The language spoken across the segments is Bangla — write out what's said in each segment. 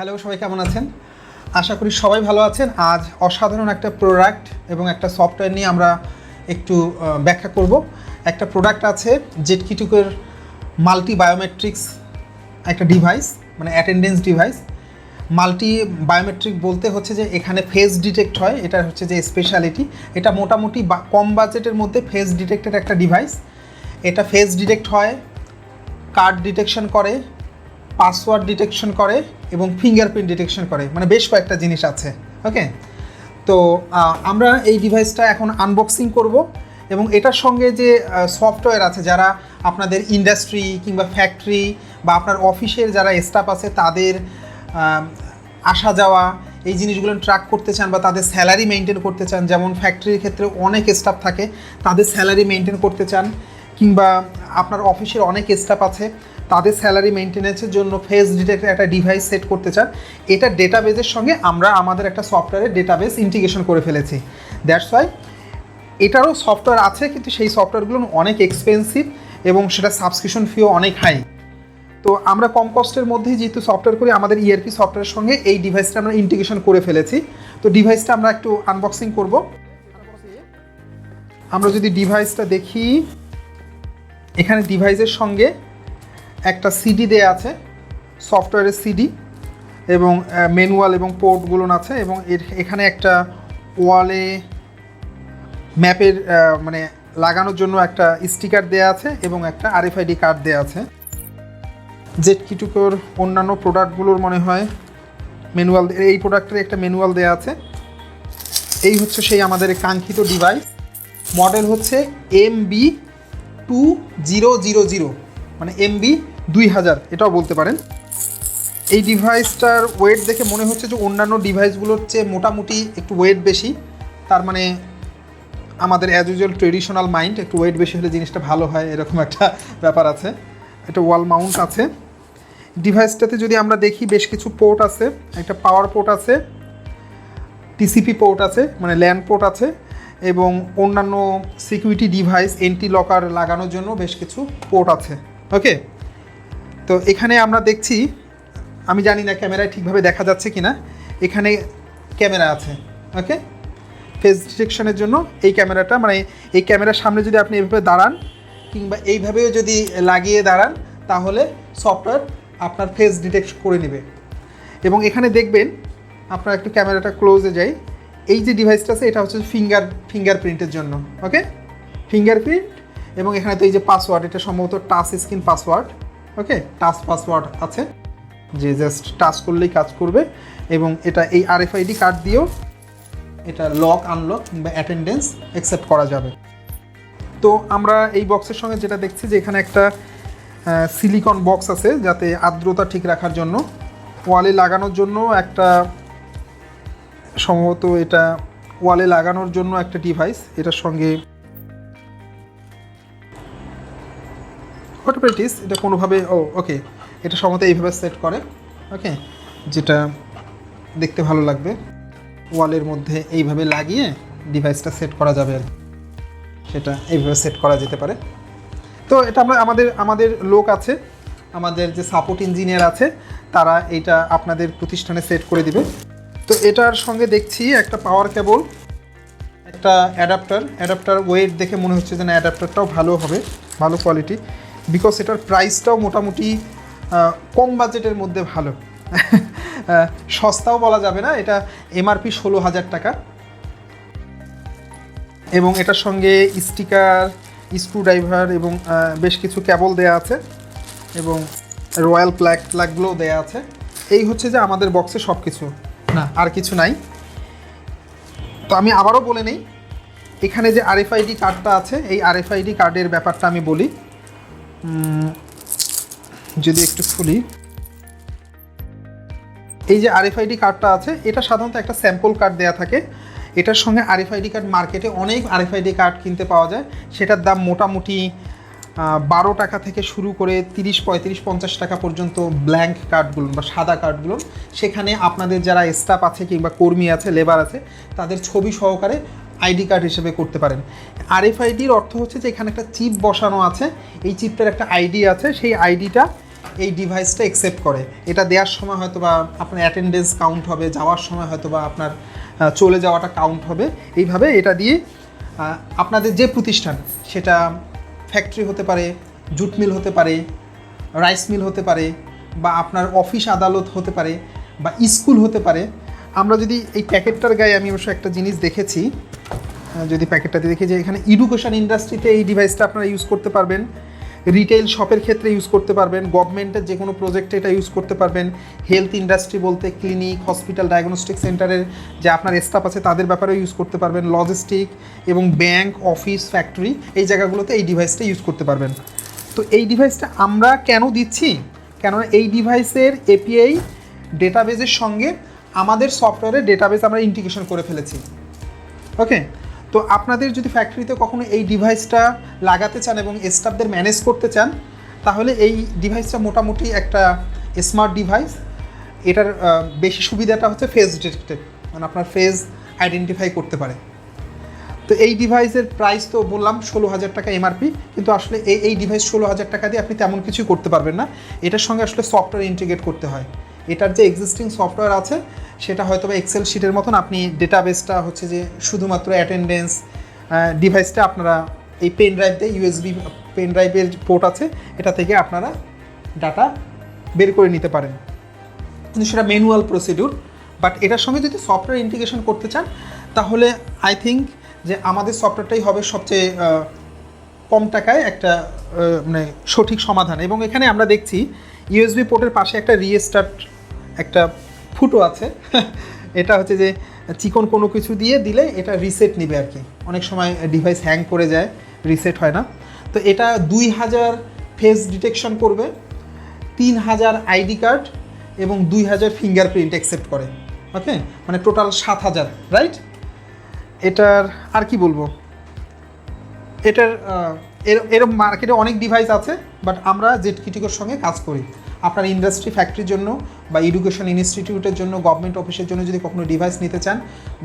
হ্যালো, সবাই কেমন আছেন? আশা করি সবাই ভালো আছেন। আজ অসাধারণ একটা প্রোডাক্ট এবং একটা সফটওয়্যার নিয়ে আমরা একটু ব্যাখ্যা করব। একটা প্রোডাক্ট আছে ZKTecoর মাল্টি বায়োমেট্রিক্স একটা ডিভাইস, মানে অ্যাটেন্ডেন্স ডিভাইস। মাল্টি বায়োমেট্রিক বলতে হচ্ছে যে এখানে ফেস ডিটেক্ট হয়, এটা হচ্ছে যে স্পেশালিটি। এটা মোটামুটি কম বাজেটের মধ্যে ফেস ডিটেক্টেড একটা ডিভাইস। এটা ফেস ডিটেক্ট হয়, কার্ড ডিটেকশন করে, পাসওয়ার্ড ডিটেকশন করে এবং ফিঙ্গারপ্রিন্ট ডিটেকশন করে, মানে বেশ কয়েকটা জিনিস আছে। ওকে, তো আমরা এই ডিভাইসটা এখন আনবক্সিং করব এবং এটার সঙ্গে যে সফটওয়্যার আছে, যারা আপনাদের ইন্ডাস্ট্রি কিংবা ফ্যাক্টরি বা আপনার অফিসের যারা স্টাফ আছে তাদের আসা যাওয়া এই জিনিসগুলো ট্র্যাক করতে চান বা তাদের স্যালারি মেনটেন করতে চান, যেমন ফ্যাক্টরির ক্ষেত্রে অনেক স্টাফ থাকে, তাদের স্যালারি মেনটেন করতে চান, কিংবা আপনার অফিসের অনেক স্টাফ আছে, তাদের স্যালারি মেনটেন্যান্সের জন্য ফেস ডিটেক্টের একটা ডিভাইস সেট করতে চান। এটা ডেটাবেসের সঙ্গে আমরা আমাদের একটা সফটওয়্যারের ডেটাবেস ইন্টিগ্রেশন করে ফেলেছি। দ্যাটস ওয়াই এটারও সফটওয়্যার আছে, কিন্তু সেই সফটওয়্যারগুলো অনেক এক্সপেন্সিভ এবং সেটা সাবস্ক্রিপশন ফিও অনেক হাই। তো আমরা কম কস্টের মধ্যেই যেহেতু সফটওয়্যার করি, আমাদের ইআরপি সফটওয়্যারের সঙ্গে এই ডিভাইসটা আমরা ইন্টিগ্রেশন করে ফেলেছি। তো ডিভাইসটা আমরা একটু আনবক্সিং করব। আমরা যদি ডিভাইসটা দেখি, এখানে ডিভাইসের সঙ্গে একটা সিডি দেয়া আছে, সফটওয়্যারের সিডি, এবং ম্যানুয়াল এবং পোর্টগুলো আছে, এবং এখানে একটা ওয়ালে ম্যাপের মানে লাগানোর জন্য একটা স্টিকার দেয়া আছে এবং একটা আরএফআইডি কার্ড দেয়া আছে। ZKTecoর অন্যান্য প্রোডাক্টগুলোর মনে হয় ম্যানুয়াল, এই প্রোডাক্টের একটা ম্যানুয়াল দেয়া আছে। এই হচ্ছে সেই আমাদের কাঙ্ক্ষিত ডিভাইস। মডেল হচ্ছে MB2000, মানে MB2000 এটাও বলতে পারেন। এই ডিভাইসটার ওয়েট দেখে মনে হচ্ছে যে অন্যান্য ডিভাইসগুলোর চেয়ে মোটামুটি একটু ওয়েট বেশি। তার মানে আমাদের অ্যাজ ইউজুয়াল ট্রেডিশনাল মাইন্ড, একটু ওয়েট বেশি হলে জিনিসটা ভালো হয়, এরকম একটা ব্যাপার আছে। এটা ওয়াল মাউন্ট আছে। ডিভাইসটাতে যদি আমরা দেখি, বেশ কিছু পোর্ট আছে, একটা পাওয়ার পোর্ট আছে, টিসিপি পোর্ট আছে, মানে ল্যান্ড পোর্ট আছে, এবং অন্যান্য সিকিউরিটি ডিভাইস এন্টি লকার লাগানোর জন্য বেশ কিছু পোর্ট আছে। ওকে, তো এখানে আমরা দেখছি, আমি জানি না ক্যামেরায় ঠিকভাবে দেখা যাচ্ছে কিনা, এখানে ক্যামেরা আছে। ওকে, ফেস ডিটেকশনের জন্য এই ক্যামেরাটা, মানে এই ক্যামেরার সামনে যদি আপনি এইভাবে দাঁড়ান কিংবা এইভাবেও যদি লাগিয়ে দাঁড়ান, তাহলে সফটওয়্যার আপনার ফেস ডিটেক্ট করে নেবে। এবং এখানে দেখবেন, আপনার একটু ক্যামেরাটা ক্লোজে যাই, এই যে ডিভাইসটা আছে এটা হচ্ছে ফিঙ্গারপ্রিন্টের জন্য। ওকে, ফিঙ্গারপ্রিন্ট, এবং এখানে তো এই যে পাসওয়ার্ড, এটা সম্ভবত টাচ স্ক্রিন পাসওয়ার্ড। ওকে, টাচ পাসওয়ার্ড আছে, যে জাস্ট টাচ করলেই কাজ করবে, এবং এটা এই আরএফআইডি কার্ড দিয়েও এটা লক আনলক কিংবা অ্যাটেন্ডেন্স অ্যাকসেপ্ট করা যাবে। তো আমরা এই বক্সের সঙ্গে যেটা দেখছি যে এখানে একটা সিলিকন বক্স আছে, যাতে আর্দ্রতা ঠিক রাখার জন্য, ওয়ালে লাগানোর জন্য একটা, সম্ভবত এটা ওয়ালে লাগানোর জন্য একটা ডিভাইস। এটার সঙ্গে অটোপ্রেটিস, এটা কোনোভাবে ওকে, এটা সম্ভবত এইভাবে সেট করে। ওকে, যেটা দেখতে ভালো লাগবে, ওয়ালের মধ্যে এইভাবে লাগিয়ে ডিভাইসটা সেট করা যাবে আর সেটা এইভাবে সেট করা যেতে পারে। তো এটা আমরা আমাদের লোক আছে, আমাদের যে সাপোর্ট ইঞ্জিনিয়ার আছে, তারা এইটা আপনাদের প্রতিষ্ঠানে সেট করে দিবে। তো এটার সঙ্গে দেখছি একটা পাওয়ার কেবল, একটা অ্যাডাপ্টার ওয়েট দেখে মনে হচ্ছে যে না, অ্যাডাপ্টারটাও ভালো হবে, ভালো কোয়ালিটি, বিকজ এটার প্রাইসটাও মোটামুটি কম বাজেটের মধ্যে ভালো। সস্তাও বলা যাবে না, এটা এমআরপি 16,000 টাকা। এবং এটার সঙ্গে স্টিকার, স্ক্রুড্রাইভার এবং বেশ কিছু কেবল দেয়া আছে, এবং রয়্যাল প্লাগগুলোও দেয়া আছে। এই হচ্ছে যে আমাদের বক্সে সব কিছু, না আর কিছু নাই। তো আমি আবারও বলে নেই, এখানে যে আরএফআইডি কার্ডটা আছে, এই আরএফআইডি কার্ডের ব্যাপারটা আমি বলি। যদি একটু খুলি, এই যে আরএফআইডি কার্ডটা আছে, এটা সাধারণত একটা স্যাম্পল কার্ড দেয়া থাকে। এটার সঙ্গে আরএফআইডি কার্ড, মার্কেটে অনেক আরএফআইডি কার্ড কিনতে পাওয়া যায়, সেটার দাম মোটামুটি 12 টাকা থেকে শুরু করে 30, 35, 50 টাকা পর্যন্ত। ব্ল্যাঙ্ক কার্ডগুলো বা সাদা কার্ডগুলো, সেখানে আপনাদের যারা স্টাফ আছে কিংবা কর্মী আছে, লেবার আছে, তাদের ছবি সহকারে আইডি কার্ড হিসেবে করতে পারেন। আরএফআইডির অর্থ হচ্ছে যে এখানে একটা চিপ বসানো আছে, এই চিপটার একটা আইডি আছে, সেই আইডিটা এই ডিভাইসটা অ্যাকসেপ্ট করে। এটা দেওয়ার সময় হয়তো বা আপনার অ্যাটেন্ডেন্স কাউন্ট হবে, যাওয়ার সময় হয়তো বা আপনার চলে যাওয়াটা কাউন্ট হবে। এইভাবে এটা দিয়ে আপনাদের যে প্রতিষ্ঠান, সেটা ফ্যাক্টরি হতে পারে, জুট মিল হতে পারে, রাইস মিল হতে পারে, বা আপনার অফিস আদালত হতে পারে, বা স্কুল হতে পারে। আমরা যদি এই প্যাকেটটার গায়ে আমি অবশ্য একটা জিনিস দেখেছি, যদি প্যাকেটটাতে দেখি যে এখানে এডুকেশন ইন্ডাস্ট্রিতে এই ডিভাইসটা আপনারা ইউজ করতে পারবেন, রিটেল শপের ক্ষেত্রে ইউজ করতে পারবেন, গভর্নমেন্টের যে কোনো প্রজেক্টে এটা ইউজ করতে পারবেন, হেলথ ইন্ডাস্ট্রি বলতে ক্লিনিক, হসপিটাল, ডায়াগনস্টিক সেন্টারের যে আপনার স্টাফ আছে তাদের ব্যাপারেও ইউজ করতে পারবেন, লজিস্টিক এবং ব্যাংক, অফিস, ফ্যাক্টরি, এই জায়গাগুলোতে এই ডিভাইসটা ইউজ করতে পারবেন। তো এই ডিভাইসটা আমরা কেন দিচ্ছি? কেননা এই ডিভাইসের এপিআই ডেটাবেজের সঙ্গে আমাদের সফটওয়্যারের ডেটাবেস আমরা ইন্টিগ্রেশন করে ফেলেছি। ওকে, তো আপনাদের যদি ফ্যাক্টরিতে কখনো এই ডিভাইসটা লাগাতে চান এবং স্টাফদের ম্যানেজ করতে চান, তাহলে এই ডিভাইসটা মোটামুটি একটা স্মার্ট ডিভাইস। এটার বেশি সুবিধাটা হচ্ছে ফেস ডিটেক্টেড, মানে আপনার ফেস আইডেন্টিফাই করতে পারে। তো এই ডিভাইসের প্রাইস তো বললাম 16,000 টাকা এমআরপি, কিন্তু আসলে এই ডিভাইস 16,000 টাকা দিয়ে আপনি তেমন কিছুই করতে পারবেন না। এটার সঙ্গে আসলে সফটওয়্যার ইন্টিগ্রেট করতে হয়। এটার যে এক্সিস্টিং সফটওয়্যার আছে সেটা হয়তো বা এক্সেল শিটের মতন, আপনি ডেটাবেসটা হচ্ছে যে শুধুমাত্র অ্যাটেন্ডেন্স, ডিভাইসটা আপনারা এই পেন ড্রাইভ দিয়ে, ইউএসবি পেন ড্রাইভের পোর্ট আছে, এটা থেকে আপনারা ডাটা বের করে নিতে পারেন, কিন্তু সেটা ম্যানুয়াল প্রসিডিউর। বাট এটার সঙ্গে যদি সফটওয়্যার ইন্টিগ্রেশন করতে চান, তাহলে আই থিঙ্ক যে আমাদের সফটওয়্যারটাই হবে সবচেয়ে কম টাকায় একটা মানে সঠিক সমাধান। এবং এখানে আমরা দেখছি ইউএসবি পোর্টের পাশে একটা রিস্টার্ট একটা ফুটো আছে। এটা হচ্ছে যে চিকন কোনো কিছু দিয়ে দিলে এটা রিসেট নেবে আর কি। অনেক সময় ডিভাইস হ্যাং করে যায়, রিসেট হয় না। তো এটা 2000 ফেস ডিটেকশন করবে, 3000 আইডি কার্ড এবং 2000 ফিঙ্গারপ্রিন্ট অ্যাকসেপ্ট করে। ওকে, মানে টোটাল 7000, রাইট? এটার আর কি বলবো, এটার এরকম মার্কেটে অনেক ডিভাইস আছে, বাট আমরা ZKTecoর সঙ্গে কাজ করি। আপনার ইন্ডাস্ট্রি, ফ্যাক্টরির জন্য বা এডুকেশন ইনস্টিটিউটের জন্য, গভর্নমেন্ট অফিসের জন্য যদি কখনো ডিভাইস নিতে চান,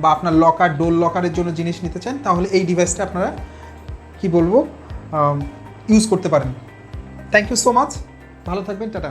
বা আপনার লকার, ডোর লকারের জন্য জিনিস নিতে চান, তাহলে এই ডিভাইসটা আপনারা কি বলবো ইউজ করতে পারেন। থ্যাংক ইউ সো মাচ, ভালো থাকবেন, টাটা।